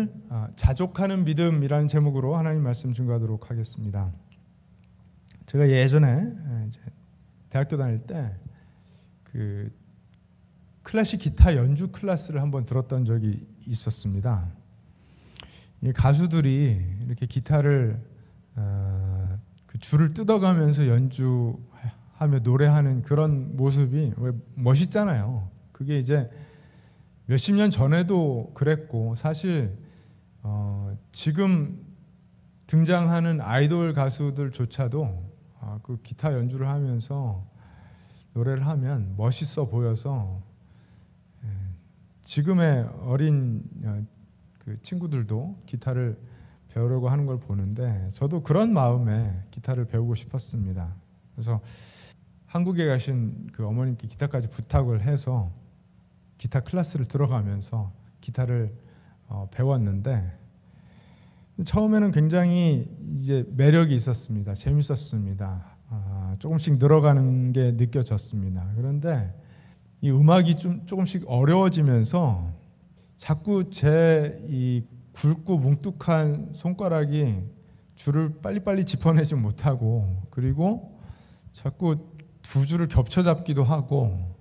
오늘 자족하는 믿음이라는 제목으로 하나님 말씀 증거하도록 하겠습니다. 제가 예전에 이제 대학교 다닐 때 그 클래식 기타 연주 클래스를 한번 들었던 적이 있었습니다. 이 가수들이 이렇게 기타를 그 줄을 뜯어가면서 연주하며 노래하는 그런 모습이 왜 멋있잖아요. 그게 이제 몇십 년 전에도 그랬고, 사실 지금 등장하는 아이돌 가수들조차도 그 기타 연주를 하면서 노래를 하면 멋있어 보여서 지금의 어린 그 친구들도 기타를 배우려고 하는 걸 보는데, 저도 그런 마음에 기타를 배우고 싶었습니다. 그래서 한국에 가신 그 어머님께 기타까지 부탁을 해서 기타 클래스를 들어가면서 기타를 배웠는데, 처음에는 굉장히 이제 매력이 있었습니다. 재밌었습니다. 조금씩 늘어가는 게 느껴졌습니다. 그런데 이 음악이 조금씩 어려워지면서 자꾸 제 이 굵고 뭉툭한 손가락이 줄을 빨리빨리 짚어내지 못하고, 그리고 자꾸 두 줄을 겹쳐 잡기도 하고,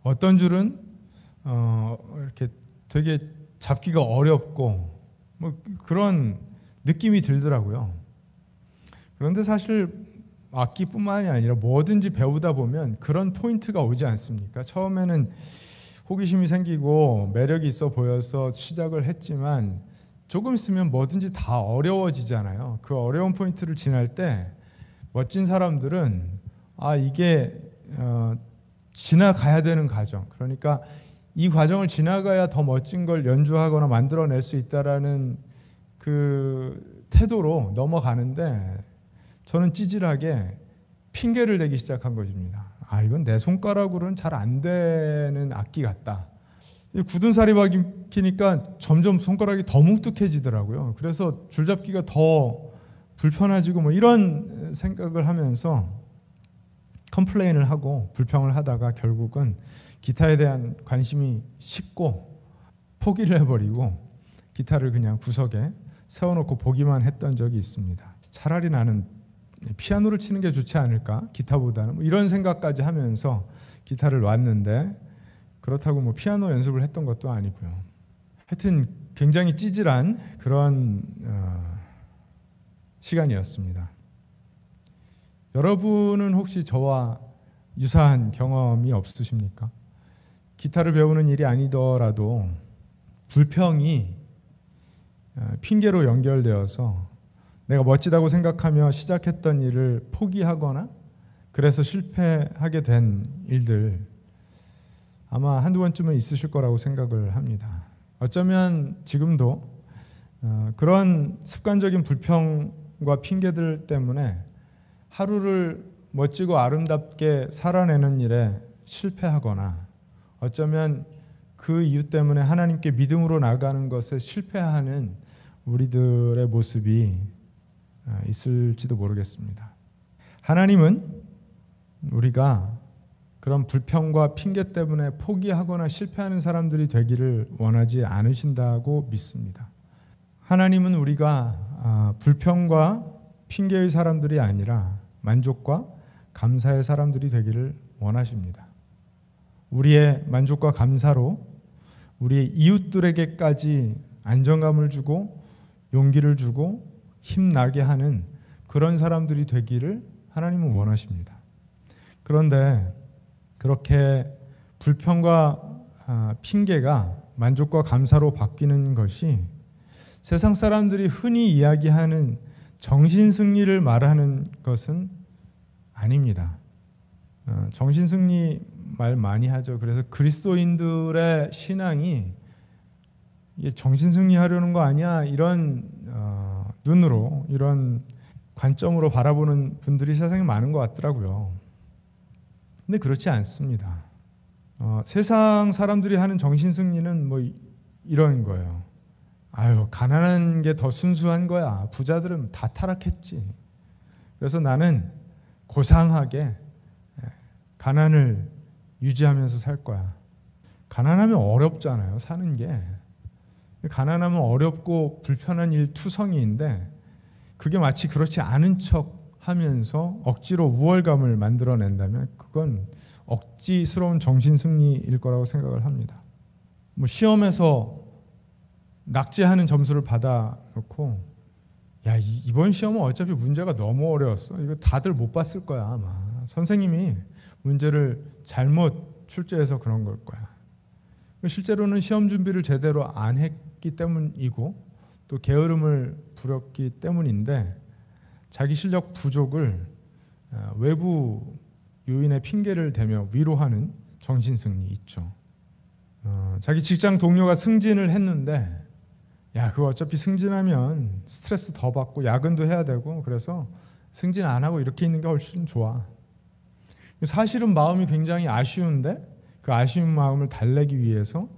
어떤 줄은 이렇게 되게 잡기가 어렵고 뭐 그런 느낌이 들더라고요. 그런데 사실 악기뿐만이 아니라 뭐든지 배우다 보면 그런 포인트가 오지 않습니까? 처음에는 호기심이 생기고 매력이 있어 보여서 시작을 했지만 조금 있으면 뭐든지 다 어려워지잖아요. 그 어려운 포인트를 지날 때 멋진 사람들은 이게 지나가야 되는 과정, 그러니까 이 과정을 지나가야 더 멋진 걸 연주하거나 만들어낼 수 있다라는 그 태도로 넘어가는데, 저는 찌질하게 핑계를 대기 시작한 것입니다. 이건 내 손가락으로는 잘 안 되는 악기 같다. 굳은 살이 박히니까 점점 손가락이 더 뭉툭해지더라고요. 그래서 줄잡기가 더 불편해지고 뭐 이런 생각을 하면서 컴플레인을 하고 불평을 하다가 결국은 기타에 대한 관심이 식고 포기를 해버리고 기타를 그냥 구석에 세워놓고 보기만 했던 적이 있습니다. 차라리 나는 피아노를 치는 게 좋지 않을까, 기타보다는, 뭐 이런 생각까지 하면서 기타를 놨는데, 그렇다고 뭐 피아노 연습을 했던 것도 아니고요. 하여튼 굉장히 찌질한 그런 시간이었습니다. 여러분은 혹시 저와 유사한 경험이 없으십니까? 기타를 배우는 일이 아니더라도 불평이 핑계로 연결되어서 내가 멋지다고 생각하며 시작했던 일을 포기하거나 그래서 실패하게 된 일들 아마 한두 번쯤은 있으실 거라고 생각을 합니다. 어쩌면 지금도 그런 습관적인 불평과 핑계들 때문에 하루를 멋지고 아름답게 살아내는 일에 실패하거나, 어쩌면 그 이유 때문에 하나님께 믿음으로 나가는 것에 실패하는 우리들의 모습이 있을지도 모르겠습니다. 하나님은 우리가 그런 불평과 핑계 때문에 포기하거나 실패하는 사람들이 되기를 원하지 않으신다고 믿습니다. 하나님은 우리가 불평과 핑계의 사람들이 아니라 만족과 감사의 사람들이 되기를 원하십니다. 우리의 만족과 감사로 우리의 이웃들에게까지 안정감을 주고 용기를 주고 힘나게 하는 그런 사람들이 되기를 하나님은 원하십니다. 그런데 그렇게 불평과 핑계가 만족과 감사로 바뀌는 것이 세상 사람들이 흔히 이야기하는 정신승리를 말하는 것은 아닙니다. 정신승리 말 많이 하죠. 그래서 그리스도인들의 신앙이 정신승리하려는 거 아니야, 이런 눈으로, 이런 관점으로 바라보는 분들이 세상에 많은 것 같더라고요. 근데 그렇지 않습니다. 세상 사람들이 하는 정신승리는 뭐 이런 거예요. 가난한 게 더 순수한 거야. 부자들은 다 타락했지. 그래서 나는 고상하게 가난을 유지하면서 살 거야. 가난하면 어렵잖아요, 사는 게. 가난하면 어렵고 불편한 일 투성이인데 그게 마치 그렇지 않은 척 하면서 억지로 우월감을 만들어낸다면 그건 억지스러운 정신승리일 거라고 생각을 합니다. 뭐 시험에서 낙제하는 점수를 받아놓고 야, 이번 시험은 어차피 문제가 너무 어려웠어. 이거 다들 못 봤을 거야 아마. 선생님이 문제를 잘못 출제해서 그런 걸 거야. 실제로는 시험 준비를 제대로 안 했기 때문이고 또 게으름을 부렸기 때문인데 자기 실력 부족을 외부 요인의 핑계를 대며 위로하는 정신승리 있죠. 자기 직장 동료가 승진을 했는데 야, 그거 어차피 승진하면 스트레스 더 받고 야근도 해야 되고 그래서 승진 안 하고 이렇게 있는 게 훨씬 좋아. 사실은 마음이 굉장히 아쉬운데 그 아쉬운 마음을 달래기 위해서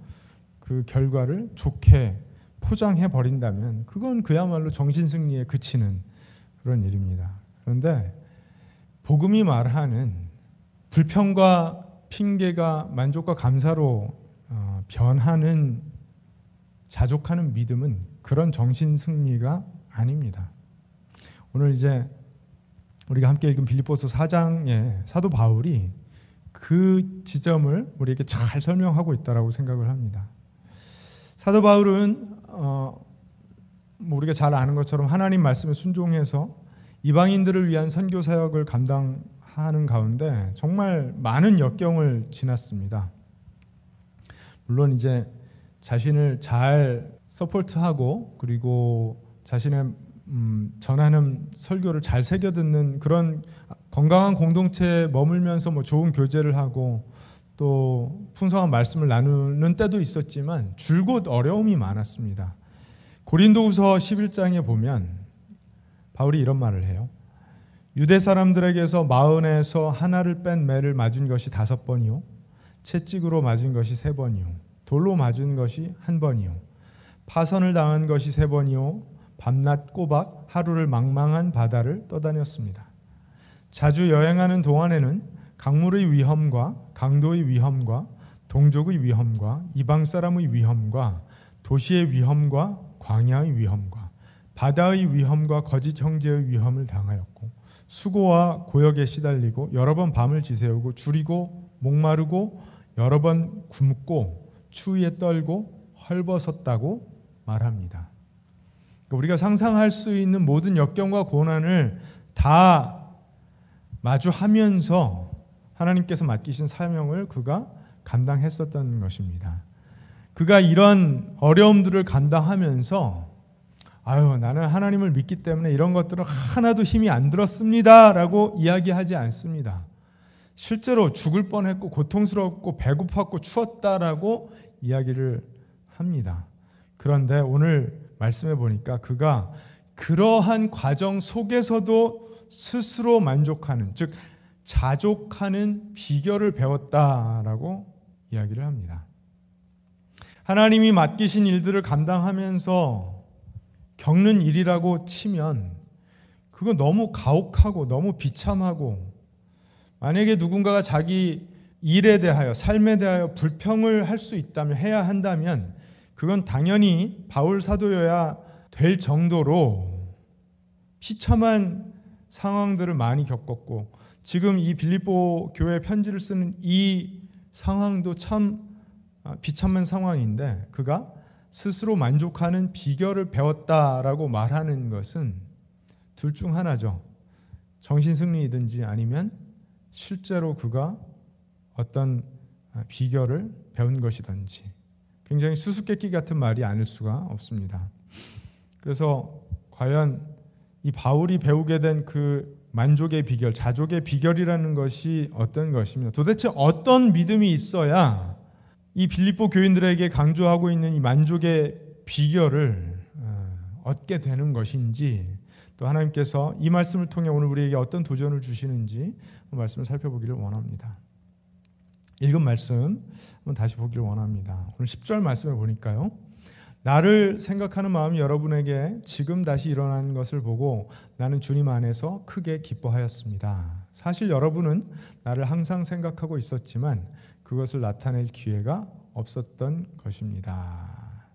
그 결과를 좋게 포장해 버린다면 그건 그야말로 정신승리에 그치는 그런 일입니다. 그런데 복음이 말하는 불평과 핑계가 만족과 감사로 변하는 자족하는 믿음은 그런 정신승리가 아닙니다. 오늘 이제 우리가 함께 읽은 빌립보서 4장에 사도 바울이 그 지점을 우리에게 잘 설명하고 있다라고 생각을 합니다. 사도 바울은 우리가 잘 아는 것처럼 하나님 말씀에 순종해서 이방인들을 위한 선교 사역을 감당하는 가운데 정말 많은 역경을 지났습니다. 물론 이제 자신을 잘 서포트하고 그리고 자신의 전하는 설교를 잘 새겨 듣는 그런 건강한 공동체에 머물면서 뭐 좋은 교제를 하고 또 풍성한 말씀을 나누는 때도 있었지만 줄곧 어려움이 많았습니다. 고린도후서 11장에 보면 바울이 이런 말을 해요. 유대 사람들에게서 마흔에서 하나를 뺀 매를 맞은 것이 5번이요 채찍으로 맞은 것이 3번이요 돌로 맞은 것이 1번이요 파선을 당한 것이 3번이요 밤낮 꼬박 하루를 망망한 바다를 떠다녔습니다. 자주 여행하는 동안에는 강물의 위험과 강도의 위험과 동족의 위험과 이방 사람의 위험과 도시의 위험과 광야의 위험과 바다의 위험과 거짓 형제의 위험을 당하였고 수고와 고역에 시달리고 여러 번 밤을 지새우고 줄이고 목마르고 여러 번 굶고 추위에 떨고 헐벗었다고 말합니다. 우리가 상상할 수 있는 모든 역경과 고난을 다 마주하면서 하나님께서 맡기신 사명을 그가 감당했었던 것입니다. 그가 이런 어려움들을 감당하면서 나는 하나님을 믿기 때문에 이런 것들은 하나도 힘이 안 들었습니다 라고 이야기하지 않습니다. 실제로 죽을 뻔했고 고통스럽고 배고팠고 추웠다라고 이야기를 합니다. 그런데 오늘 말씀해 보니까 그가 그러한 과정 속에서도 스스로 만족하는, 즉 자족하는 비결을 배웠다라고 이야기를 합니다. 하나님이 맡기신 일들을 감당하면서 겪는 일이라고 치면 그거 너무 가혹하고 너무 비참하고, 만약에 누군가가 자기 일에 대하여 삶에 대하여 불평을 할 수 있다면, 해야 한다면 그건 당연히 바울 사도여야 될 정도로 비참한 상황들을 많이 겪었고, 지금 이 빌립보 교회 편지를 쓰는 이 상황도 참 비참한 상황인데 그가 스스로 만족하는 비결을 배웠다라고 말하는 것은 둘 중 하나죠. 정신승리이든지 아니면 실제로 그가 어떤 비결을 배운 것이든지. 굉장히 수수께끼 같은 말이 아닐 수가 없습니다. 그래서 과연 이 바울이 배우게 된 그 만족의 비결, 자족의 비결이라는 것이 어떤 것이며, 도대체 어떤 믿음이 있어야 이 빌립보 교인들에게 강조하고 있는 이 만족의 비결을 얻게 되는 것인지, 또 하나님께서 이 말씀을 통해 오늘 우리에게 어떤 도전을 주시는지 그 말씀을 살펴보기를 원합니다. 읽은 말씀 한번 다시 보기를 원합니다. 오늘 10절 말씀을 보니까요, 나를 생각하는 마음이 여러분에게 지금 다시 일어난 것을 보고 나는 주님 안에서 크게 기뻐하였습니다. 사실 여러분은 나를 항상 생각하고 있었지만 그것을 나타낼 기회가 없었던 것입니다.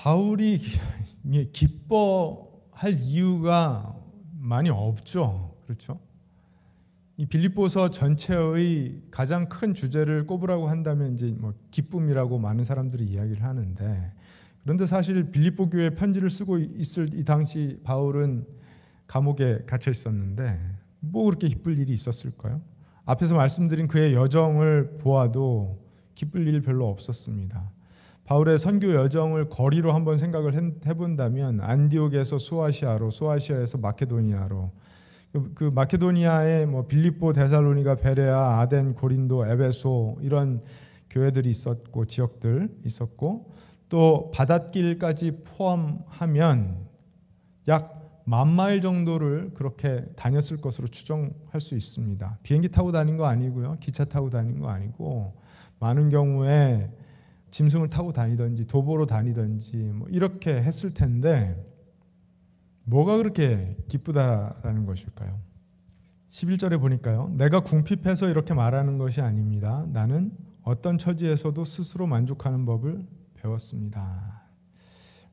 바울이 기뻐할 이유가 많이 없죠. 그렇죠? 이 빌립보서 전체의 가장 큰 주제를 꼽으라고 한다면 이제 뭐 기쁨이라고 많은 사람들이 이야기를 하는데, 그런데 사실 빌립보 교회에 편지를 쓰고 있을 이 당시 바울은 감옥에 갇혀 있었는데 뭐 그렇게 기쁠 일이 있었을까요? 앞에서 말씀드린 그의 여정을 보아도 기쁠 일 별로 없었습니다. 바울의 선교 여정을 거리로 한번 생각을 해본다면 안디옥에서 소아시아로, 소아시아에서 마케도니아로, 그 마케도니아에 뭐 빌립보, 데살로니가, 베레아, 아덴, 고린도, 에베소 이런 교회들이 있었고 지역들 있었고, 또 바닷길까지 포함하면 약 10,000마일 정도를 그렇게 다녔을 것으로 추정할 수 있습니다. 비행기 타고 다닌 거 아니고요, 기차 타고 다닌 거 아니고, 많은 경우에 짐승을 타고 다니든지 도보로 다니든지 뭐 이렇게 했을 텐데 뭐가 그렇게 기쁘다라는 것일까요? 11절에 보니까요, 내가 궁핍해서 이렇게 말하는 것이 아닙니다. 나는 어떤 처지에서도 스스로 만족하는 법을 배웠습니다.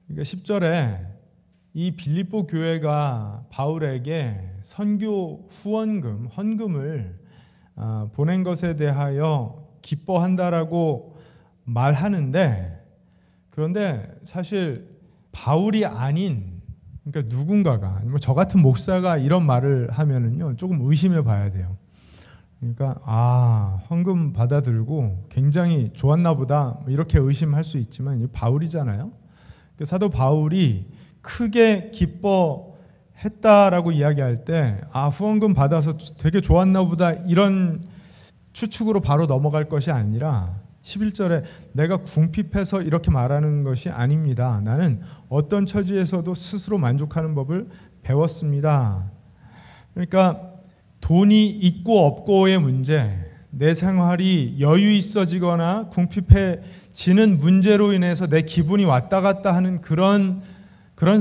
그러니까 10절에 이 빌립보 교회가 바울에게 선교 후원금, 헌금을 보낸 것에 대하여 기뻐한다라고 말하는데, 그런데 사실 바울이 아닌, 그러니까 누군가가, 저 같은 목사가 이런 말을 하면은요 조금 의심해 봐야 돼요. 그러니까 헌금 받아들고 굉장히 좋았나 보다 이렇게 의심할 수 있지만 이 바울이잖아요. 사도 바울이 크게 기뻐했다라고 이야기할 때 후원금 받아서 되게 좋았나 보다 이런 추측으로 바로 넘어갈 것이 아니라 11절에 내가 궁핍해서 이렇게 말하는 것이 아닙니다. 나는 어떤 처지에서도 스스로 만족하는 법을 배웠습니다. 그러니까 돈이 있고 없고의 문제, 내 생활이 여유 있어지거나 궁핍해지는 문제로 인해서 내 기분이 왔다 갔다 하는 그런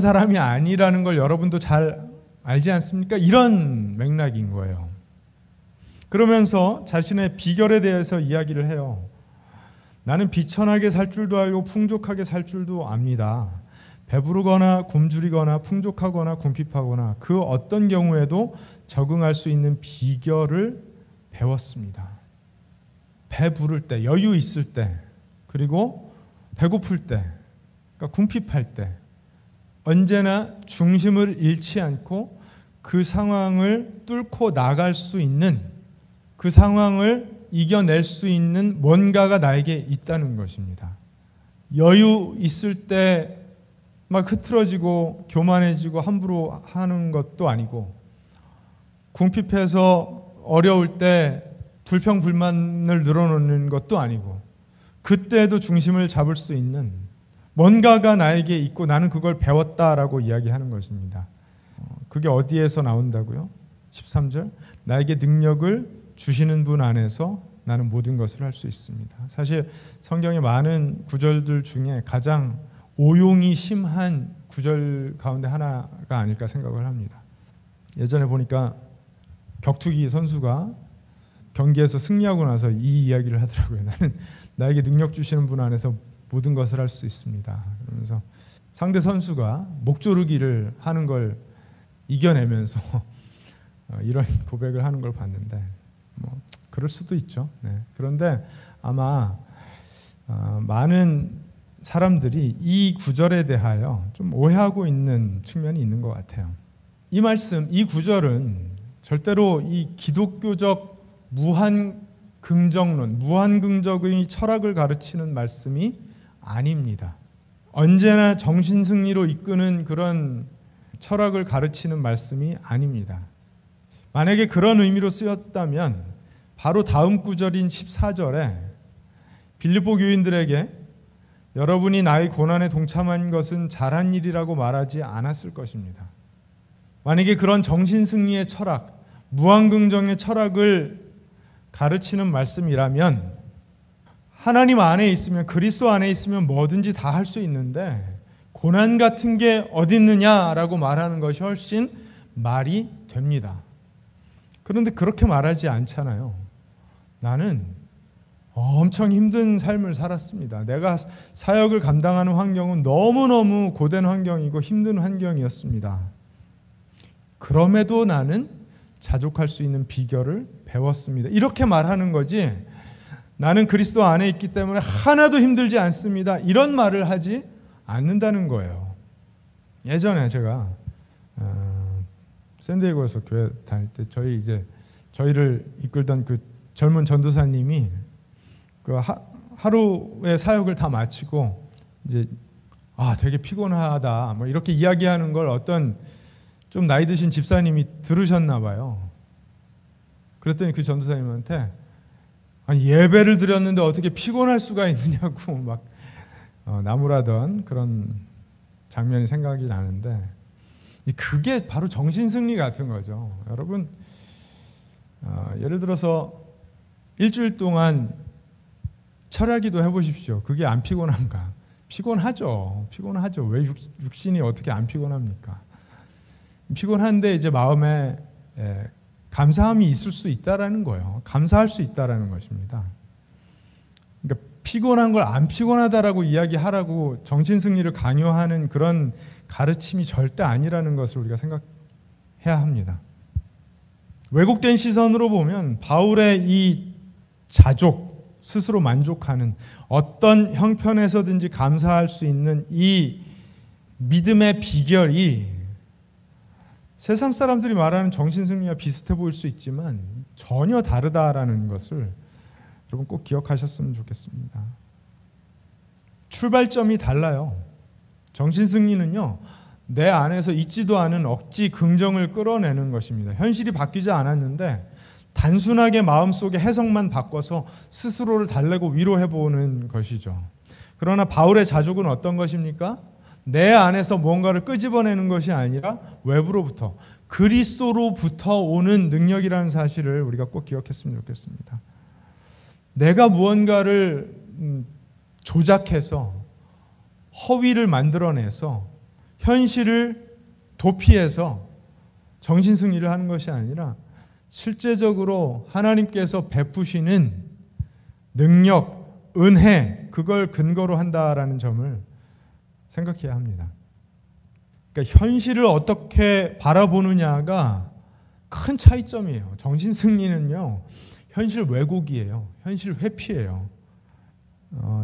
사람이 아니라는 걸 여러분도 잘 알지 않습니까? 이런 맥락인 거예요. 그러면서 자신의 비결에 대해서 이야기를 해요. 나는 비천하게 살 줄도 알고 풍족하게 살 줄도 압니다. 배부르거나 굶주리거나 풍족하거나 궁핍하거나 그 어떤 경우에도 적응할 수 있는 비결을 배웠습니다. 배부를 때, 여유 있을 때, 그리고 배고플 때, 그러니까 궁핍할 때 언제나 중심을 잃지 않고 그 상황을 뚫고 나갈 수 있는, 그 상황을 이겨낼 수 있는 뭔가가 나에게 있다는 것입니다. 여유 있을 때 막 흐트러지고 교만해지고 함부로 하는 것도 아니고, 궁핍해서 어려울 때 불평불만을 늘어놓는 것도 아니고, 그때도 중심을 잡을 수 있는 뭔가가 나에게 있고 나는 그걸 배웠다라고 이야기하는 것입니다. 그게 어디에서 나온다고요? 13절, 나에게 능력을 주시는 분 안에서 나는 모든 것을 할 수 있습니다. 사실 성경의 많은 구절들 중에 가장 오용이 심한 구절 가운데 하나가 아닐까 생각을 합니다. 예전에 보니까 격투기 선수가 경기에서 승리하고 나서 이 이야기를 하더라고요. 나에게 능력 주시는 분 안에서 모든 것을 할 수 있습니다. 그러면서 상대 선수가 목조르기를 하는 걸 이겨내면서 이런 고백을 하는 걸 봤는데 뭐 그럴 수도 있죠. 네. 그런데 아마 많은 사람들이 이 구절에 대하여 좀 오해하고 있는 측면이 있는 것 같아요. 이 말씀, 이 구절은 절대로 이 기독교적 무한긍정론, 무한긍정의 철학을 가르치는 말씀이 아닙니다. 언제나 정신승리로 이끄는 그런 철학을 가르치는 말씀이 아닙니다. 만약에 그런 의미로 쓰였다면 바로 다음 구절인 14절에 빌립보 교인들에게 여러분이 나의 고난에 동참한 것은 잘한 일이라고 말하지 않았을 것입니다. 만약에 그런 정신승리의 철학, 무한긍정의 철학을 가르치는 말씀이라면 하나님 안에 있으면, 그리스도 안에 있으면 뭐든지 다 할 수 있는데 고난 같은 게 어디 있느냐라고 말하는 것이 훨씬 말이 됩니다. 그런데 그렇게 말하지 않잖아요. 나는 엄청 힘든 삶을 살았습니다. 내가 사역을 감당하는 환경은 너무너무 고된 환경이고 힘든 환경이었습니다. 그럼에도 나는 자족할 수 있는 비결을 배웠습니다. 이렇게 말하는 거지, 나는 그리스도 안에 있기 때문에 하나도 힘들지 않습니다, 이런 말을 하지 않는다는 거예요. 예전에 제가 샌디에고에서 교회 다닐 때 저희를 이끌던 그 젊은 전도사님이 그 하루의 사역을 다 마치고 이제 되게 피곤하다 뭐 이렇게 이야기하는 걸 어떤 좀 나이 드신 집사님이 들으셨나 봐요. 그랬더니 그 전도사님한테 아니, 예배를 드렸는데 어떻게 피곤할 수가 있느냐고 막 나무라던 그런 장면이 생각이 나는데, 그게 바로 정신승리 같은 거죠. 여러분, 예를 들어서 일주일 동안 철야기도 해보십시오. 그게 안 피곤한가? 피곤하죠. 왜 육신이 어떻게 안 피곤합니까? 피곤한데 이제 마음에 감사함이 있을 수 있다라는 거예요. 감사할 수 있다라는 것입니다. 그러니까 피곤한 걸 안 피곤하다라고 이야기하라고 정신승리를 강요하는 그런 가르침이 절대 아니라는 것을 우리가 생각해야 합니다. 왜곡된 시선으로 보면 바울의 이 자족, 스스로 만족하는, 어떤 형편에서든지 감사할 수 있는 이 믿음의 비결이 세상 사람들이 말하는 정신승리와 비슷해 보일 수 있지만 전혀 다르다라는 것을 여러분 꼭 기억하셨으면 좋겠습니다. 출발점이 달라요. 정신승리는요, 내 안에서 있지도 않은 억지 긍정을 끌어내는 것입니다. 현실이 바뀌지 않았는데 단순하게 마음속의 해석만 바꿔서 스스로를 달래고 위로해보는 것이죠. 그러나 바울의 자족은 어떤 것입니까? 내 안에서 뭔가를 끄집어내는 것이 아니라 외부로부터, 그리스도로부터 오는 능력이라는 사실을 우리가 꼭 기억했으면 좋겠습니다. 내가 무언가를 조작해서 허위를 만들어내서 현실을 도피해서 정신승리를 하는 것이 아니라 실제적으로 하나님께서 베푸시는 능력, 은혜, 그걸 근거로 한다라는 점을 생각해야 합니다. 그러니까 현실을 어떻게 바라보느냐가 큰 차이점이에요. 정신승리는요, 현실 왜곡이에요. 현실 회피예요.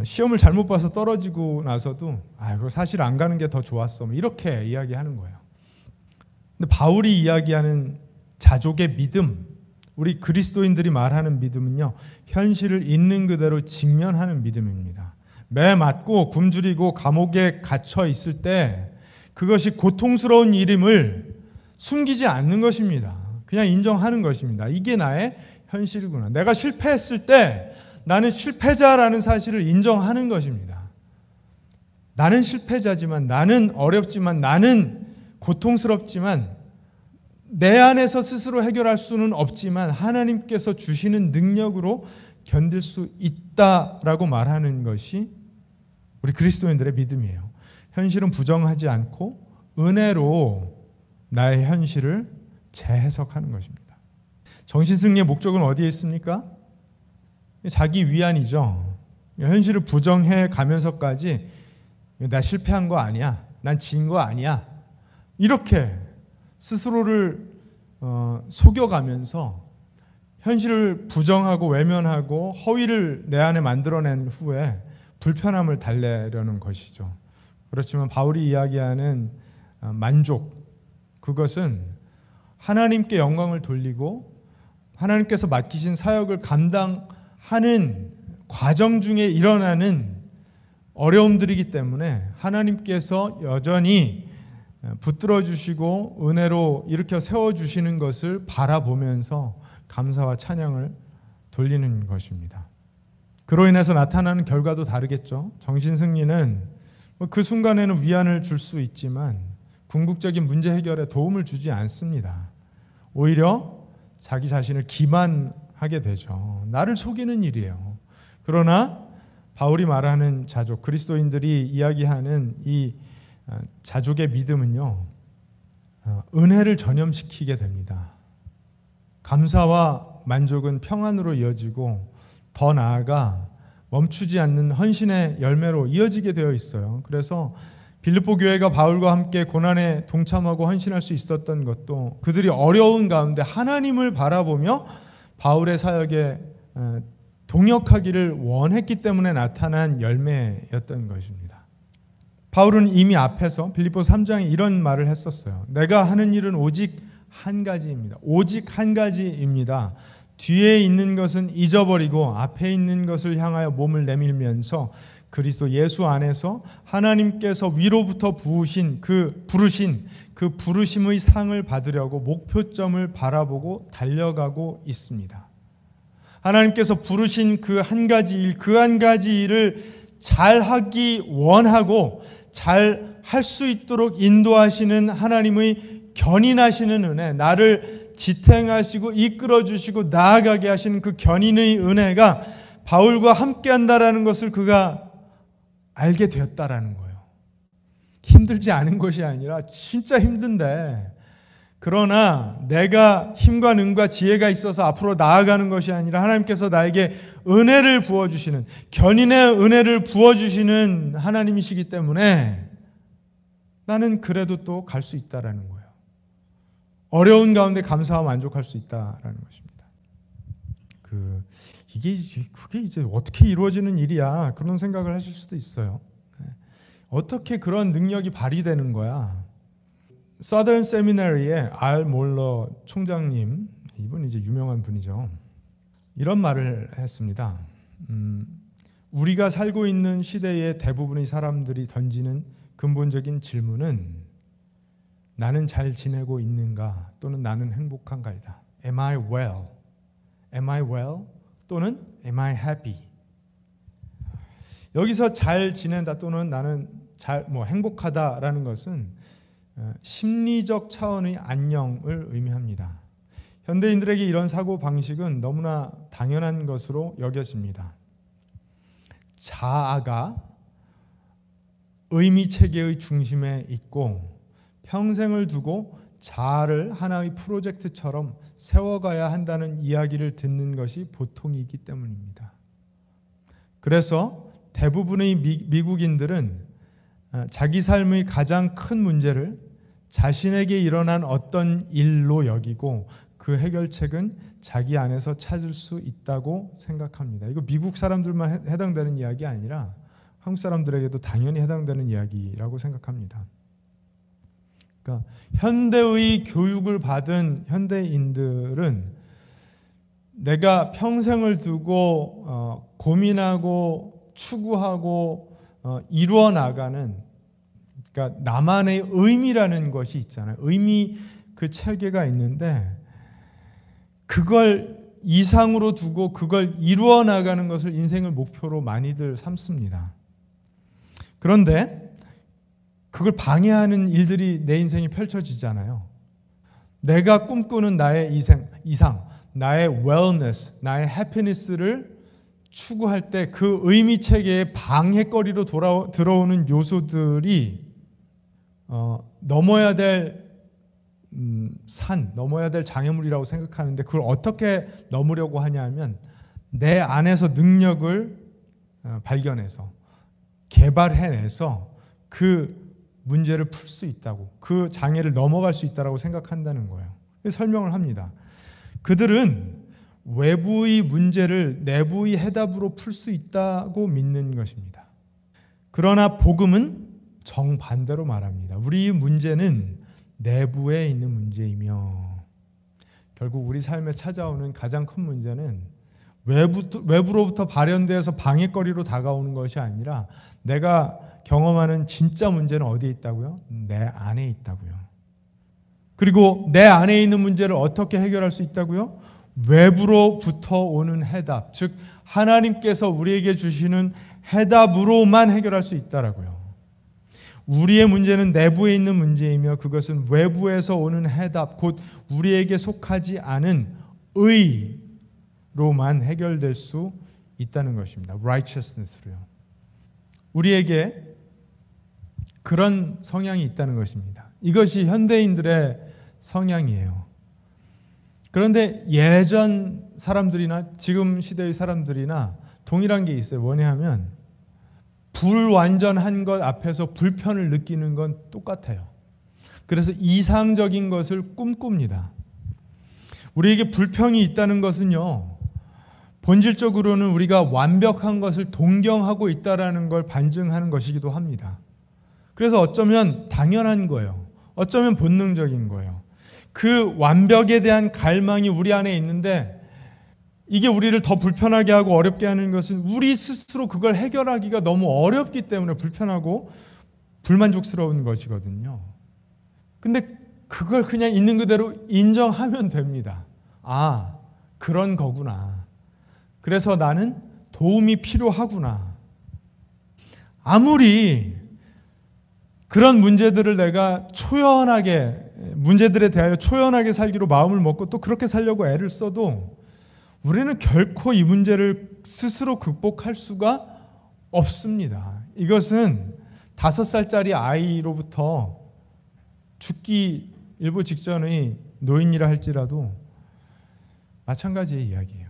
시험을 잘못 봐서 떨어지고 나서도 그거 사실 안 가는 게 더 좋았어, 이렇게 이야기하는 거예요. 근데 바울이 이야기하는 자족의 믿음, 우리 그리스도인들이 말하는 믿음은요, 현실을 있는 그대로 직면하는 믿음입니다. 매 맞고 굶주리고 감옥에 갇혀 있을 때 그것이 고통스러운 일임을 숨기지 않는 것입니다. 그냥 인정하는 것입니다. 이게 나의 현실이구나. 내가 실패했을 때 나는 실패자라는 사실을 인정하는 것입니다. 나는 실패자지만, 나는 어렵지만, 나는 고통스럽지만, 내 안에서 스스로 해결할 수는 없지만 하나님께서 주시는 능력으로 견딜 수 있다라고 말하는 것이 우리 그리스도인들의 믿음이에요. 현실은 부정하지 않고 은혜로 나의 현실을 재해석하는 것입니다. 정신승리의 목적은 어디에 있습니까? 자기 위안이죠. 현실을 부정해 가면서까지 나 실패한 거 아니야, 난 진 거 아니야, 이렇게 스스로를 속여가면서 현실을 부정하고 외면하고 허위를 내 안에 만들어낸 후에 불편함을 달래려는 것이죠. 그렇지만 바울이 이야기하는 만족, 그것은 하나님께 영광을 돌리고 하나님께서 맡기신 사역을 감당하는 과정 중에 일어나는 어려움들이기 때문에 하나님께서 여전히 붙들어 주시고 은혜로 일으켜 세워주시는 것을 바라보면서 감사와 찬양을 돌리는 것입니다. 그로 인해서 나타나는 결과도 다르겠죠. 정신승리는 그 순간에는 위안을 줄 수 있지만 궁극적인 문제 해결에 도움을 주지 않습니다. 오히려 자기 자신을 기만하게 되죠. 나를 속이는 일이에요. 그러나 바울이 말하는 자족, 그리스도인들이 이야기하는 이 자족의 믿음은요, 은혜를 전염시키게 됩니다. 감사와 만족은 평안으로 이어지고 더 나아가 멈추지 않는 헌신의 열매로 이어지게 되어 있어요. 그래서 빌립보 교회가 바울과 함께 고난에 동참하고 헌신할 수 있었던 것도 그들이 어려운 가운데 하나님을 바라보며 바울의 사역에 동역하기를 원했기 때문에 나타난 열매였던 것입니다. 바울은 이미 앞에서 빌립보 3장에 이런 말을 했었어요. 내가 하는 일은 오직 한 가지입니다. 오직 한 가지입니다. 뒤에 있는 것은 잊어버리고 앞에 있는 것을 향하여 몸을 내밀면서 그리스도 예수 안에서 하나님께서 위로부터 부르신 그 부르심의 상을 받으려고 목표점을 바라보고 달려가고 있습니다. 하나님께서 부르신 그 한 가지 일, 그 한 가지 일을 잘하기 원하고 잘 할 수 있도록 인도하시는 하나님의 견인하시는 은혜, 나를 지탱하시고 이끌어주시고 나아가게 하시는 그 견인의 은혜가 바울과 함께한다라는 것을 그가 알게 되었다라는 거예요. 힘들지 않은 것이 아니라 진짜 힘든데, 그러나 내가 힘과 능과 지혜가 있어서 앞으로 나아가는 것이 아니라 하나님께서 나에게 은혜를 부어주시는, 견인의 은혜를 부어주시는 하나님이시기 때문에 나는 그래도 또 갈 수 있다라는 거예요. 어려운 가운데 감사와 만족할 수 있다라는 것입니다. 그게 이제 어떻게 이루어지는 일이야? 그런 생각을 하실 수도 있어요. 어떻게 그런 능력이 발휘되는 거야? Southern Seminary의 알 몰러 총장님, 이분 이제 유명한 분이죠. 이런 말을 했습니다. 우리가 살고 있는 시대의 대부분의 사람들이 던지는 근본적인 질문은 나는 잘 지내고 있는가 또는 나는 행복한가이다. Am I well? Am I well? 또는 Am I happy? 여기서 잘 지낸다 또는 나는 행복하다라는 것은 심리적 차원의 안녕을 의미합니다. 현대인들에게 이런 사고 방식은 너무나 당연한 것으로 여겨집니다. 자아가 의미 체계의 중심에 있고 평생을 두고 자아를 하나의 프로젝트처럼 세워가야 한다는 이야기를 듣는 것이 보통이기 때문입니다. 그래서 대부분의 미국인들은 자기 삶의 가장 큰 문제를 자신에게 일어난 어떤 일로 여기고 그 해결책은 자기 안에서 찾을 수 있다고 생각합니다. 이거 미국 사람들만 해당되는 이야기 아니라 한국 사람들에게도 당연히 해당되는 이야기라고 생각합니다. 그러니까 현대의 교육을 받은 현대인들은 내가 평생을 두고 고민하고 추구하고 이루어 나가는, 그러니까 나만의 의미라는 것이 있잖아요. 의미 그 체계가 있는데 그걸 이상으로 두고 그걸 이루어 나가는 것을 인생의 목표로 많이들 삼습니다. 그런데 그걸 방해하는 일들이 내 인생에 펼쳐지잖아요. 내가 꿈꾸는 나의 이상, 나의 wellness, 나의 happiness를 추구할 때 그 의미 체계의 방해거리로 들어오는 요소들이 넘어야 될 넘어야 될 장애물이라고 생각하는데 그걸 어떻게 넘으려고 하냐면 내 안에서 능력을 발견해서 개발해내서 그 문제를 풀 수 있다고, 그 장애를 넘어갈 수 있다고 생각한다는 거예요. 설명을 합니다. 그들은 외부의 문제를 내부의 해답으로 풀 수 있다고 믿는 것입니다. 그러나 복음은 정반대로 말합니다. 우리의 문제는 내부에 있는 문제이며 결국 우리 삶에 찾아오는 가장 큰 문제는 외부로부터 발현되어서 방해거리로 다가오는 것이 아니라 내가 경험하는 진짜 문제는 어디에 있다고요? 내 안에 있다고요. 그리고 내 안에 있는 문제를 어떻게 해결할 수 있다고요? 외부로부터 오는 해답, 즉 하나님께서 우리에게 주시는 해답으로만 해결할 수 있다라고요. 우리의 문제는 내부에 있는 문제이며 그것은 외부에서 오는 해답, 곧 우리에게 속하지 않은 의로만 해결될 수 있다는 것입니다. righteousness로요. 우리에게 그런 성향이 있다는 것입니다. 이것이 현대인들의 성향이에요. 그런데 예전 사람들이나 지금 시대의 사람들이나 동일한 게 있어요. 뭐냐 하면 불완전한 것 앞에서 불편을 느끼는 건 똑같아요. 그래서 이상적인 것을 꿈꿉니다. 우리에게 불평이 있다는 것은요, 본질적으로는 우리가 완벽한 것을 동경하고 있다는 걸 반증하는 것이기도 합니다. 그래서 어쩌면 당연한 거예요. 어쩌면 본능적인 거예요. 그 완벽에 대한 갈망이 우리 안에 있는데 이게 우리를 더 불편하게 하고 어렵게 하는 것은 우리 스스로 그걸 해결하기가 너무 어렵기 때문에 불편하고 불만족스러운 것이거든요. 근데 그걸 그냥 있는 그대로 인정하면 됩니다. 아, 그런 거구나. 그래서 나는 도움이 필요하구나. 아무리 그런 문제들을 내가 문제들에 대하여 초연하게 살기로 마음을 먹고 또 그렇게 살려고 애를 써도 우리는 결코 이 문제를 스스로 극복할 수가 없습니다. 이것은 5살짜리 아이로부터 죽기 일보 직전의 노인이라 할지라도 마찬가지의 이야기예요.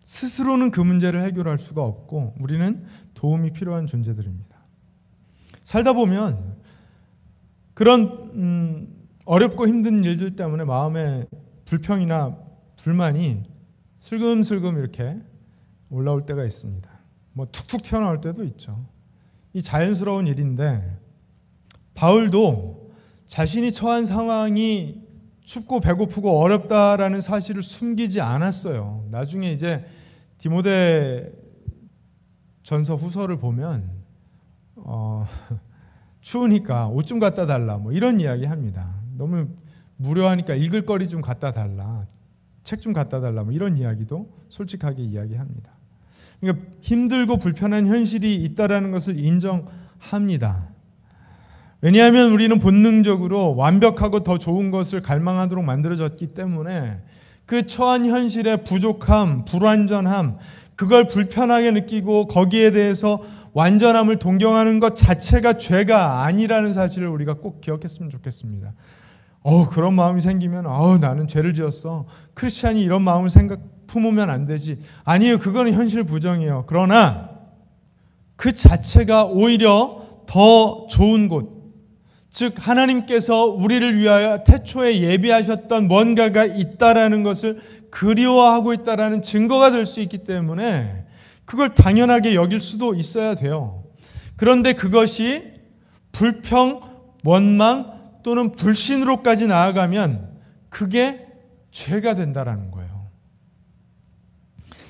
스스로는 그 문제를 해결할 수가 없고 우리는 도움이 필요한 존재들입니다. 살다 보면 그런 어렵고 힘든 일들 때문에 마음에 불평이나 불만이 슬금슬금 이렇게 올라올 때가 있습니다. 뭐 툭툭 튀어나올 때도 있죠. 이 자연스러운 일인데 바울도 자신이 처한 상황이 춥고 배고프고 어렵다라는 사실을 숨기지 않았어요. 나중에 이제 디모데 전서 후서를 보면 추우니까 옷 좀 갖다 달라 뭐 이런 이야기 합니다. 너무 무료하니까 읽을 거리 좀 갖다 달라, 책 좀 갖다 달라 뭐 이런 이야기도 솔직하게 이야기합니다. 그러니까 힘들고 불편한 현실이 있다라는 것을 인정합니다. 왜냐하면 우리는 본능적으로 완벽하고 더 좋은 것을 갈망하도록 만들어졌기 때문에 그 처한 현실의 부족함, 불완전함, 그걸 불편하게 느끼고 거기에 대해서 완전함을 동경하는 것 자체가 죄가 아니라는 사실을 우리가 꼭 기억했으면 좋겠습니다. 그런 마음이 생기면 나는 죄를 지었어. 크리스찬이 이런 마음을 품으면 안 되지. 아니에요. 그거는 현실 부정이에요. 그러나 그 자체가 오히려 더 좋은 곳, 즉 하나님께서 우리를 위하여 태초에 예비하셨던 뭔가가 있다라는 것을 그리워하고 있다라는 증거가 될 수 있기 때문에 그걸 당연하게 여길 수도 있어야 돼요. 그런데 그것이 불평, 원망 또는 불신으로까지 나아가면 그게 죄가 된다라는 거예요.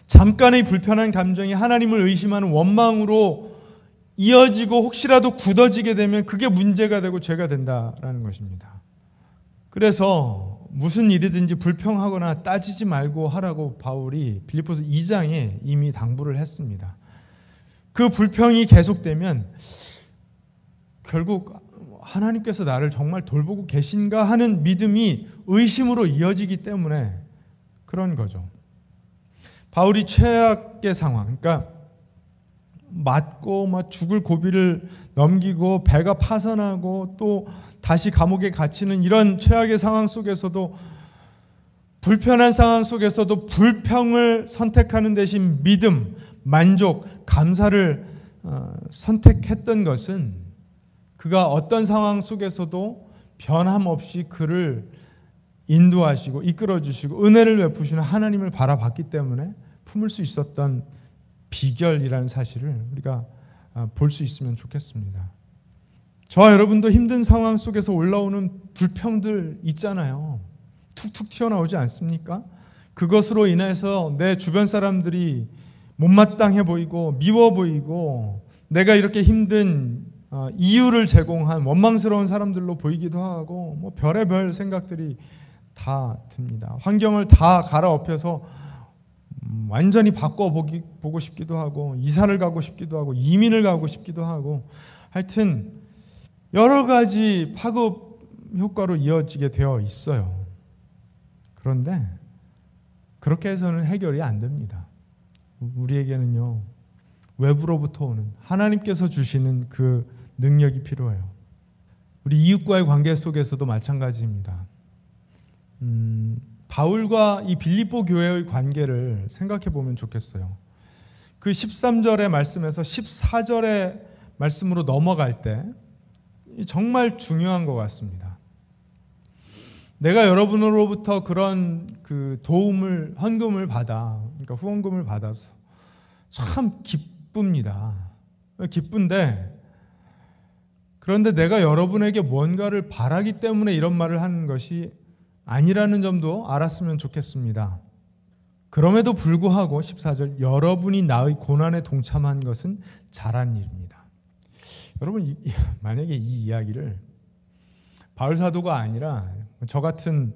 잠깐의 불편한 감정이 하나님을 의심하는 원망으로 이어지고 혹시라도 굳어지게 되면 그게 문제가 되고 죄가 된다라는 것입니다. 그래서 무슨 일이든지 불평하거나 따지지 말고 하라고 바울이 빌립보서 2장에 이미 당부를 했습니다. 그 불평이 계속되면 결국 하나님께서 나를 정말 돌보고 계신가 하는 믿음이 의심으로 이어지기 때문에 그런 거죠. 바울이 최악의 상황, 그러니까 맞고 막 죽을 고비를 넘기고 배가 파산하고 또 다시 감옥에 갇히는 이런 최악의 상황 속에서도, 불편한 상황 속에서도 불평을 선택하는 대신 믿음, 만족, 감사를 선택했던 것은 그가 어떤 상황 속에서도 변함없이 그를 인도하시고 이끌어주시고 은혜를 베푸시는 하나님을 바라봤기 때문에 품을 수 있었던 비결이라는 사실을 우리가 볼 수 있으면 좋겠습니다. 저와 여러분도 힘든 상황 속에서 올라오는 불평들 있잖아요. 툭툭 튀어나오지 않습니까? 그것으로 인해서 내 주변 사람들이 못마땅해 보이고 미워 보이고 내가 이렇게 힘든 이유를 제공한 원망스러운 사람들로 보이기도 하고 뭐 별의별 생각들이 다 듭니다. 환경을 다 갈아엎혀서 완전히 바꿔보고 싶기도 하고 이사를 가고 싶기도 하고 이민을 가고 싶기도 하고 하여튼 여러 가지 파급 효과로 이어지게 되어 있어요. 그런데 그렇게 해서는 해결이 안 됩니다. 우리에게는요, 외부로부터 오는 하나님께서 주시는 그 능력이 필요해요. 우리 이웃과의 관계 속에서도 마찬가지입니다. 바울과 이 빌립보 교회의 관계를 생각해 보면 좋겠어요. 그 13절의 말씀에서 14절의 말씀으로 넘어갈 때 정말 중요한 것 같습니다. 내가 여러분으로부터 그런 그 도움을, 헌금을 받아, 그러니까 후원금을 받아서 참 기쁩니다. 기쁜데, 그런데 내가 여러분에게 뭔가를 바라기 때문에 이런 말을 하는 것이 아니라는 점도 알았으면 좋겠습니다. 그럼에도 불구하고 14절, 여러분이 나의 고난에 동참한 것은 잘한 일입니다. 여러분, 만약에 이 이야기를 바울 사도가 아니라 저 같은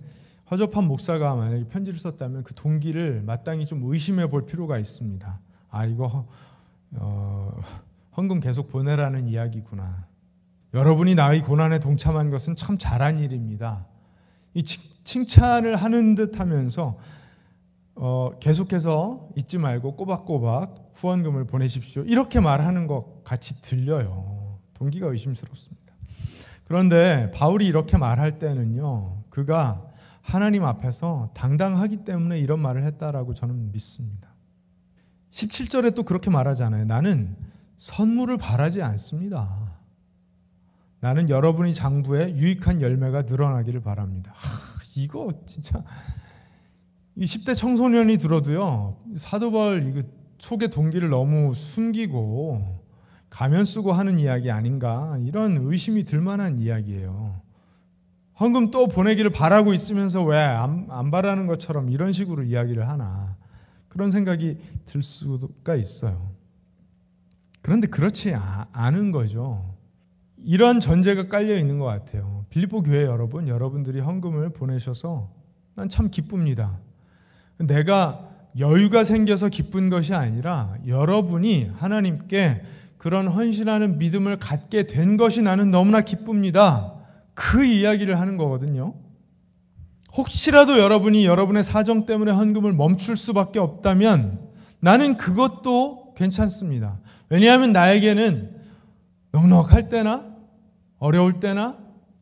허접한 목사가 만약에 편지를 썼다면 그 동기를 마땅히 좀 의심해 볼 필요가 있습니다. 아, 이거 헌금 계속 보내라는 이야기구나. 여러분이 나의 고난에 동참한 것은 참 잘한 일입니다. 이 칭찬을 하는 듯 하면서 계속해서 잊지 말고 꼬박꼬박 후원금을 보내십시오. 이렇게 말하는 것 같이 들려요. 동기가 의심스럽습니다. 그런데 바울이 이렇게 말할 때는요, 그가 하나님 앞에서 당당하기 때문에 이런 말을 했다라고 저는 믿습니다. 17절에 또 그렇게 말하잖아요. 나는 선물을 바라지 않습니다. 나는 여러분이 장부에 유익한 열매가 늘어나기를 바랍니다. 이거 진짜 이 10대 청소년이 들어도요, 사도 바울 이거 속의 동기를 너무 숨기고 가면 쓰고 하는 이야기 아닌가, 이런 의심이 들 만한 이야기예요. 헌금 또 보내기를 바라고 있으면서 왜 안 바라는 것처럼 이런 식으로 이야기를 하나, 그런 생각이 들 수가 있어요. 그런데 그렇지 않은 거죠. 이런 전제가 깔려 있는 것 같아요. 빌립보 교회 여러분, 여러분들이 헌금을 보내셔서 난 참 기쁩니다. 내가 여유가 생겨서 기쁜 것이 아니라 여러분이 하나님께 그런 헌신하는 믿음을 갖게 된 것이 나는 너무나 기쁩니다. 그 이야기를 하는 거거든요. 혹시라도 여러분이 여러분의 사정 때문에 헌금을 멈출 수밖에 없다면 나는 그것도 괜찮습니다. 왜냐하면 나에게는 넉넉할 때나 어려울 때나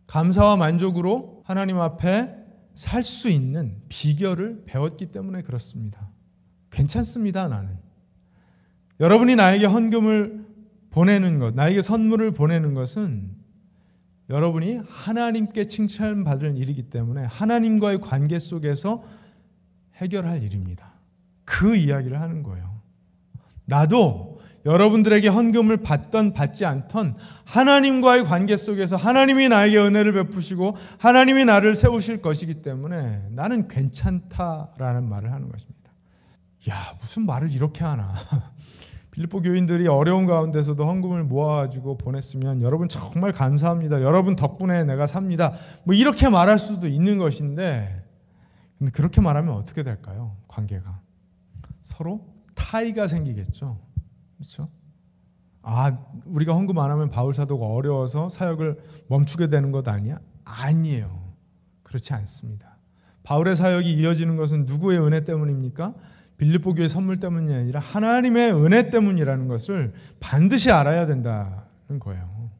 감사와 만족으로 하나님 앞에 살 수 있는 비결을 배웠기 때문에 그렇습니다. 괜찮습니다, 나는. 여러분이 나에게 헌금을 보내는 것, 나에게 선물을 보내는 것은 여러분이 하나님께 칭찬받을 일이기 때문에 하나님과의 관계 속에서 해결할 일입니다. 그 이야기를 하는 거예요. 나도 여러분들에게 헌금을 받던 받지 않던 하나님과의 관계 속에서 하나님이 나에게 은혜를 베푸시고 하나님이 나를 세우실 것이기 때문에 나는 괜찮다라는 말을 하는 것입니다. 야, 무슨 말을 이렇게 하나. 빌립보 교인들이 어려운 가운데서도 헌금을 모아가지고 보냈으면 여러분 정말 감사합니다. 여러분 덕분에 내가 삽니다. 뭐 이렇게 말할 수도 있는 것인데, 근데 그렇게 말하면 어떻게 될까요? 관계가 서로 타이가 생기겠죠. 그렇죠? 아, 우리가 헌금 안 하면 바울 사도가 어려워서 사역을 멈추게 되는 것 아니야? 아니에요. 그렇지 않습니다. 바울의 사역이 이어지는 것은 누구의 은혜 때문입니까? 빌립보 교회 선물 때문이 아니라 하나님의 은혜 때문이라는 것을 반드시 알아야 된다는 거예요.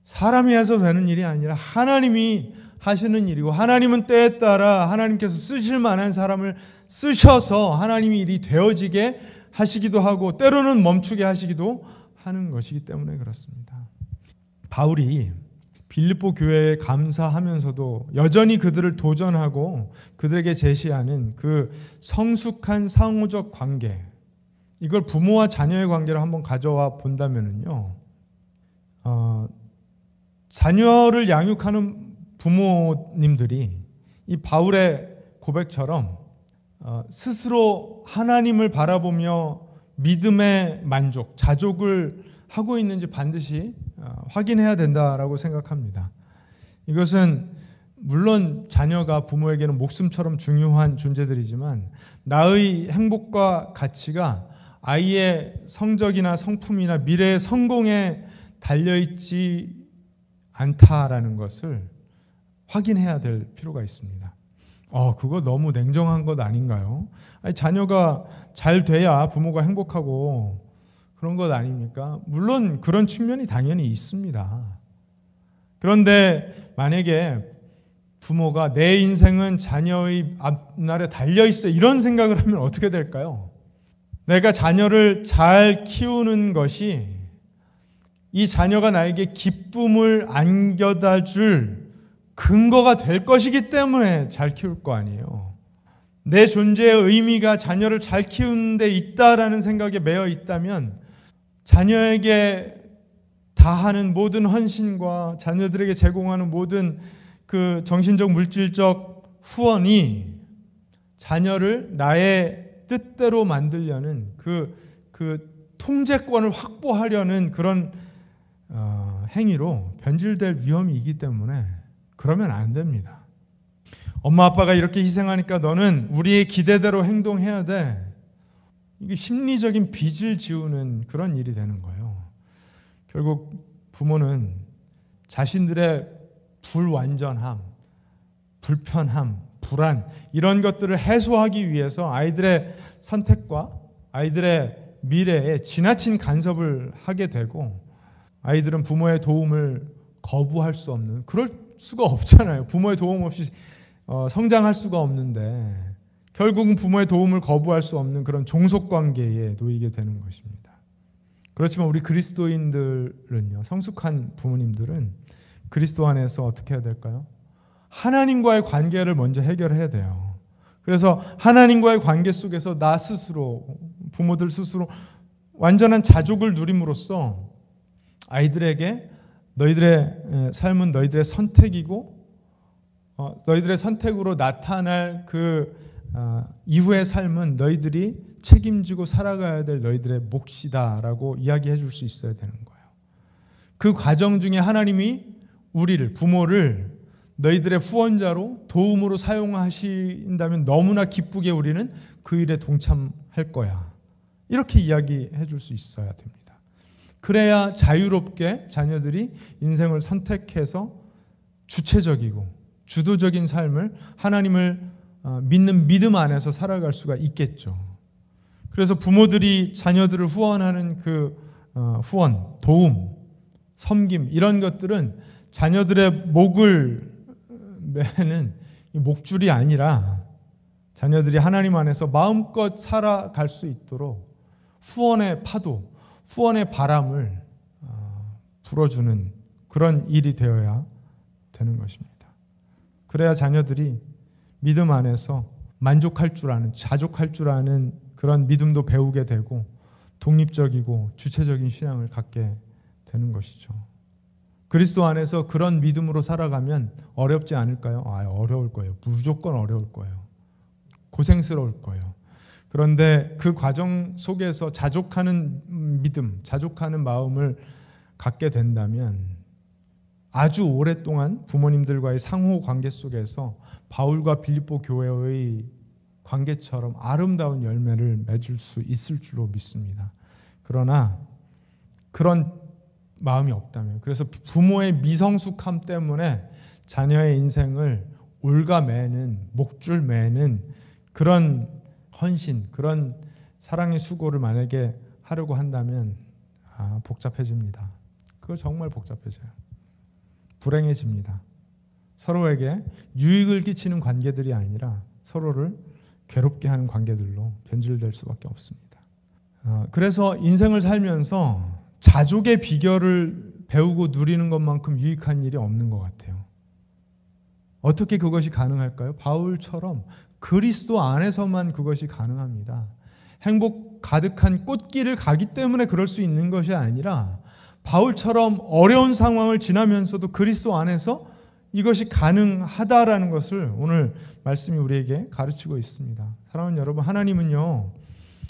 사람이 해서 되는 일이 아니라 하나님이 하시는 일이고, 하나님은 때에 따라 하나님께서 쓰실 만한 사람을 쓰셔서 하나님이 일이 되어지게 하시기도 하고 때로는 멈추게 하시기도 하는 것이기 때문에 그렇습니다. 바울이 빌립보 교회에 감사하면서도 여전히 그들을 도전하고 그들에게 제시하는 그 성숙한 상호적 관계, 이걸 부모와 자녀의 관계로 한번 가져와 본다면은요, 자녀를 양육하는 부모님들이 이 바울의 고백처럼 스스로 하나님을 바라보며 믿음의 만족, 자족을 하고 있는지 반드시 확인해야 된다라고 생각합니다. 이것은 물론 자녀가 부모에게는 목숨처럼 중요한 존재들이지만 나의 행복과 가치가 아이의 성적이나 성품이나 미래의 성공에 달려있지 않다라는 것을 확인해야 될 필요가 있습니다. 그거 너무 냉정한 것 아닌가요? 아니, 자녀가 잘 돼야 부모가 행복하고 그런 것 아닙니까? 물론 그런 측면이 당연히 있습니다. 그런데 만약에 부모가 내 인생은 자녀의 앞날에 달려있어 이런 생각을 하면 어떻게 될까요? 내가 자녀를 잘 키우는 것이 이 자녀가 나에게 기쁨을 안겨다 줄 근거가 될 것이기 때문에 잘 키울 거 아니에요. 내 존재의 의미가 자녀를 잘 키우는 데 있다라는 생각에 매여 있다면 자녀에게 다하는 모든 헌신과 자녀들에게 제공하는 모든 그 정신적 물질적 후원이 자녀를 나의 뜻대로 만들려는 그 통제권을 확보하려는 그런 행위로 변질될 위험이 있기 때문에 그러면 안 됩니다. 엄마 아빠가 이렇게 희생하니까 너는 우리의 기대대로 행동해야 돼. 이게 심리적인 빚을 지우는 그런 일이 되는 거예요. 결국 부모는 자신들의 불완전함, 불편함, 불안 이런 것들을 해소하기 위해서 아이들의 선택과 아이들의 미래에 지나친 간섭을 하게 되고 아이들은 부모의 도움을 거부할 수 없는, 그럴 수가 없잖아요. 부모의 도움 없이 성장할 수가 없는데 결국은 부모의 도움을 거부할 수 없는 그런 종속관계에 놓이게 되는 것입니다. 그렇지만 우리 그리스도인들은요, 성숙한 부모님들은 그리스도 안에서 어떻게 해야 될까요? 하나님과의 관계를 먼저 해결해야 돼요. 그래서 하나님과의 관계 속에서 나 스스로, 부모들 스스로 완전한 자족을 누림으로써 아이들에게 너희들의 삶은 너희들의 선택이고 너희들의 선택으로 나타날 그 이후의 삶은 너희들이 책임지고 살아가야 될 너희들의 몫이다라고 이야기해 줄 수 있어야 되는 거예요. 그 과정 중에 하나님이 우리를, 부모를 너희들의 후원자로 도움으로 사용하신다면 너무나 기쁘게 우리는 그 일에 동참할 거야. 이렇게 이야기해 줄 수 있어야 됩니다. 그래야 자유롭게 자녀들이 인생을 선택해서 주체적이고 주도적인 삶을 하나님을 믿는 믿음 안에서 살아갈 수가 있겠죠. 그래서 부모들이 자녀들을 후원하는 그 후원, 도움, 섬김 이런 것들은 자녀들의 목을 매는 목줄이 아니라 자녀들이 하나님 안에서 마음껏 살아갈 수 있도록 후원의 파도, 후원의 바람을 불어주는 그런 일이 되어야 되는 것입니다. 그래야 자녀들이 믿음 안에서 만족할 줄 아는, 자족할 줄 아는 그런 믿음도 배우게 되고 독립적이고 주체적인 신앙을 갖게 되는 것이죠. 그리스도 안에서 그런 믿음으로 살아가면 어렵지 않을까요? 어려울 거예요. 무조건 어려울 거예요. 고생스러울 거예요. 그런데 그 과정 속에서 자족하는 믿음, 자족하는 마음을 갖게 된다면 아주 오랫동안 부모님들과의 상호 관계 속에서 바울과 빌립보 교회의 관계처럼 아름다운 열매를 맺을 수 있을 줄로 믿습니다. 그러나 그런 마음이 없다면, 그래서 부모의 미성숙함 때문에 자녀의 인생을 올가매는, 목줄 매는 그런 헌신, 그런 사랑의 수고를 만약에 하려고 한다면 복잡해집니다. 그거 정말 복잡해져요. 불행해집니다. 서로에게 유익을 끼치는 관계들이 아니라 서로를 괴롭게 하는 관계들로 변질될 수밖에 없습니다. 그래서 인생을 살면서 자족의 비결을 배우고 누리는 것만큼 유익한 일이 없는 것 같아요. 어떻게 그것이 가능할까요? 바울처럼 그리스도 안에서만 그것이 가능합니다. 행복 가득한 꽃길을 가기 때문에 그럴 수 있는 것이 아니라 바울처럼 어려운 상황을 지나면서도 그리스도 안에서 이것이 가능하다라는 것을 오늘 말씀이 우리에게 가르치고 있습니다. 사랑하는 여러분, 하나님은요,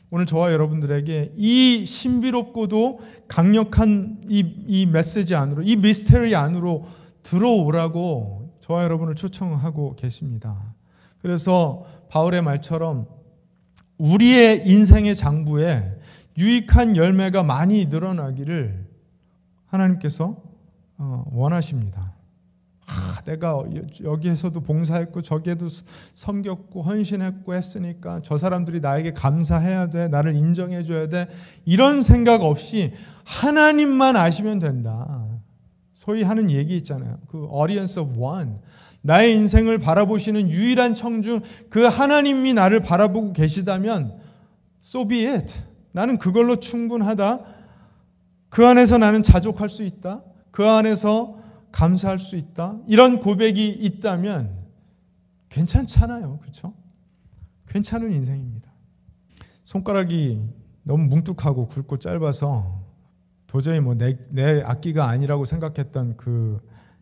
오늘 저와 여러분들에게 이 신비롭고도 강력한 이 메시지 안으로, 이 미스테리 안으로 들어오라고 저와 여러분을 초청하고 계십니다. 그래서 바울의 말처럼 우리의 인생의 장부에 유익한 열매가 많이 늘어나기를 하나님께서 원하십니다. 내가 여기에서도 봉사했고 저기에도 섬겼고 헌신했고 했으니까 저 사람들이 나에게 감사해야 돼, 나를 인정해 줘야 돼, 이런 생각 없이 하나님만 아시면 된다. 소위 하는 얘기 있잖아요. 그 audience of one. 나의 인생을 바라보시는 유일한 청중, 그 하나님이 나를 바라보고 계시다면 so be it. 나는 그걸로 충분하다. 그 안에서 나는 자족할 수 있다. 그 안에서 감사할 수 있다. 이런 고백이 있다면 괜찮잖아요. 그렇죠? 괜찮은 인생입니다. 손가락이 너무 뭉툭하고 굵고 짧아서 도저히 내 악기가 아니라고 생각했던 그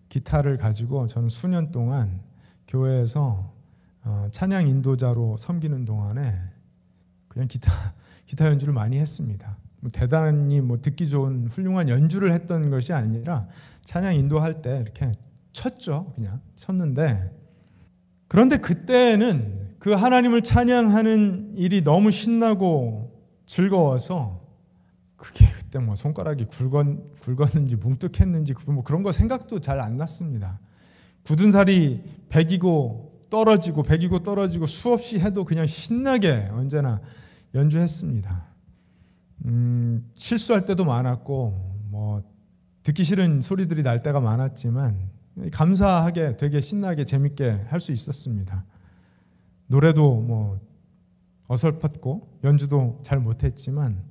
기타를 가지고 저는 수년 동안 교회에서 찬양 인도자로 섬기는 동안에 그냥 기타 연주를 많이 했습니다. 대단히 듣기 좋은 훌륭한 연주를 했던 것이 아니라 찬양 인도할 때 이렇게 쳤죠. 그냥 쳤는데, 그런데 그때는 그 하나님을 찬양하는 일이 너무 신나고 즐거워서 그게 그때 손가락이 굵었는지 뭉툭했는지 그런 거 생각도 잘 안 났습니다. 굳은 살이 배기고 떨어지고 수없이 해도 그냥 신나게 언제나 연주했습니다. 실수할 때도 많았고 듣기 싫은 소리들이 날 때가 많았지만 감사하게 되게 신나게 재밌게 할 수 있었습니다. 노래도 어설펐고 연주도 잘 못했지만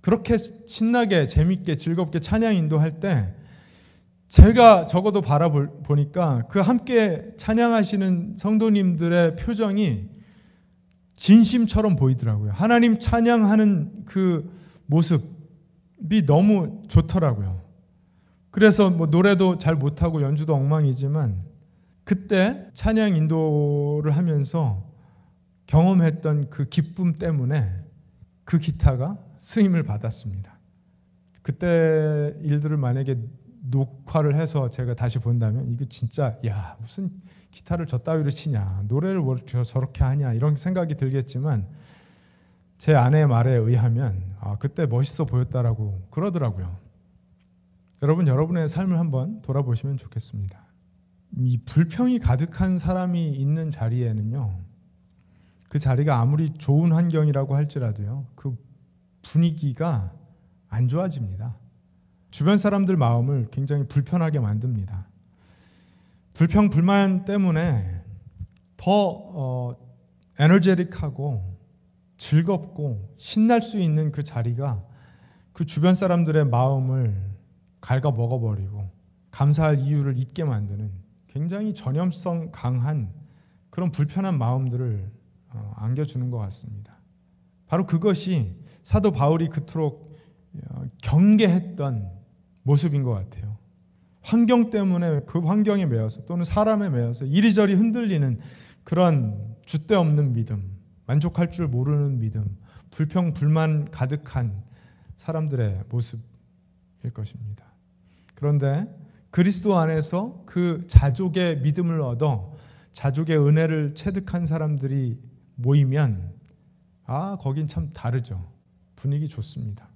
그렇게 신나게 재밌게 즐겁게 찬양 인도할 때 제가 적어도 바라보니까 그 함께 찬양하시는 성도님들의 표정이 진심처럼 보이더라고요. 하나님 찬양하는 그 모습이 너무 좋더라고요. 그래서 노래도 잘 못하고 연주도 엉망이지만 그때 찬양 인도를 하면서 경험했던 그 기쁨 때문에 그 기타가 쓰임을 받았습니다. 그때 일들을 만약에 녹화를 해서 제가 다시 본다면 이거 진짜 무슨 기타를 저 따위로 치냐, 노래를 왜 저렇게 하냐 이런 생각이 들겠지만 제 아내의 말에 의하면 그때 멋있어 보였다라고 그러더라고요. 여러분, 여러분의 삶을 한번 돌아보시면 좋겠습니다. 이 불평이 가득한 사람이 있는 자리에는요, 그 자리가 아무리 좋은 환경이라고 할지라도요, 그 분위기가 안 좋아집니다. 주변 사람들 마음을 굉장히 불편하게 만듭니다. 불평, 불만 때문에 더 에너제틱하고 즐겁고 신날 수 있는 그 자리가 그 주변 사람들의 마음을 갉아먹어버리고 감사할 이유를 잊게 만드는 굉장히 전염성 강한 그런 불편한 마음들을 안겨주는 것 같습니다. 바로 그것이 사도 바울이 그토록 경계했던 모습인 것 같아요. 환경 때문에 그 환경에 매여서 또는 사람에 매여서 이리저리 흔들리는 그런 줏대 없는 믿음, 만족할 줄 모르는 믿음, 불평, 불만 가득한 사람들의 모습일 것입니다. 그런데 그리스도 안에서 그 자족의 믿음을 얻어 자족의 은혜를 체득한 사람들이 모이면 거긴 참 다르죠. 분위기 좋습니다.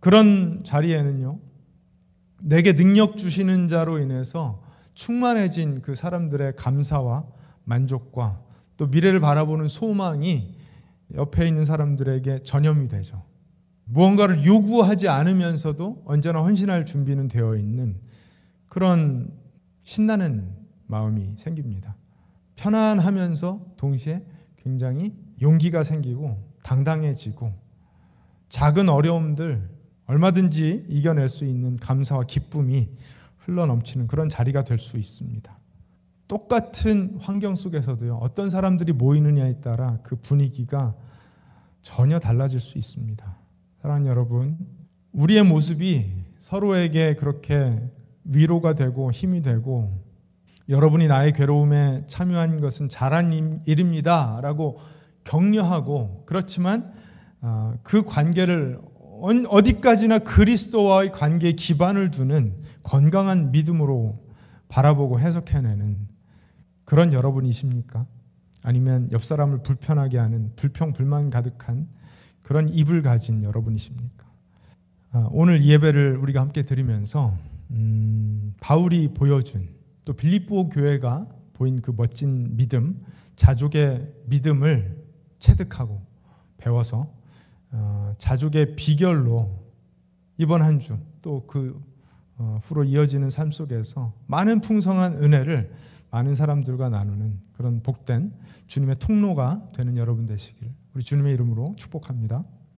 그런 자리에는요, 내게 능력 주시는 자로 인해서 충만해진 그 사람들의 감사와 만족과 또 미래를 바라보는 소망이 옆에 있는 사람들에게 전염이 되죠. 무언가를 요구하지 않으면서도 언제나 헌신할 준비는 되어 있는 그런 신나는 마음이 생깁니다. 편안하면서 동시에 굉장히 용기가 생기고 당당해지고 작은 어려움들 얼마든지 이겨낼 수 있는 감사와 기쁨이 흘러넘치는 그런 자리가 될 수 있습니다. 똑같은 환경 속에서도요, 어떤 사람들이 모이느냐에 따라 그 분위기가 전혀 달라질 수 있습니다. 사랑하는 여러분, 우리의 모습이 서로에게 그렇게 위로가 되고 힘이 되고 여러분이 나의 괴로움에 참여한 것은 잘한 일입니다 라고 격려하고, 그렇지만 그 관계를 어디까지나 그리스도와의 관계에 기반을 두는 건강한 믿음으로 바라보고 해석해내는 그런 여러분이십니까? 아니면 옆 사람을 불편하게 하는 불평, 불만 가득한 그런 입을 가진 여러분이십니까? 오늘 이 예배를 우리가 함께 드리면서 바울이 보여준, 또 빌립보 교회가 보인 그 멋진 믿음, 자족의 믿음을 체득하고 배워서 자족의 비결로 이번 한 주 또 그 후로 이어지는 삶 속에서 많은 풍성한 은혜를 많은 사람들과 나누는 그런 복된 주님의 통로가 되는 여러분 되시길 우리 주님의 이름으로 축복합니다.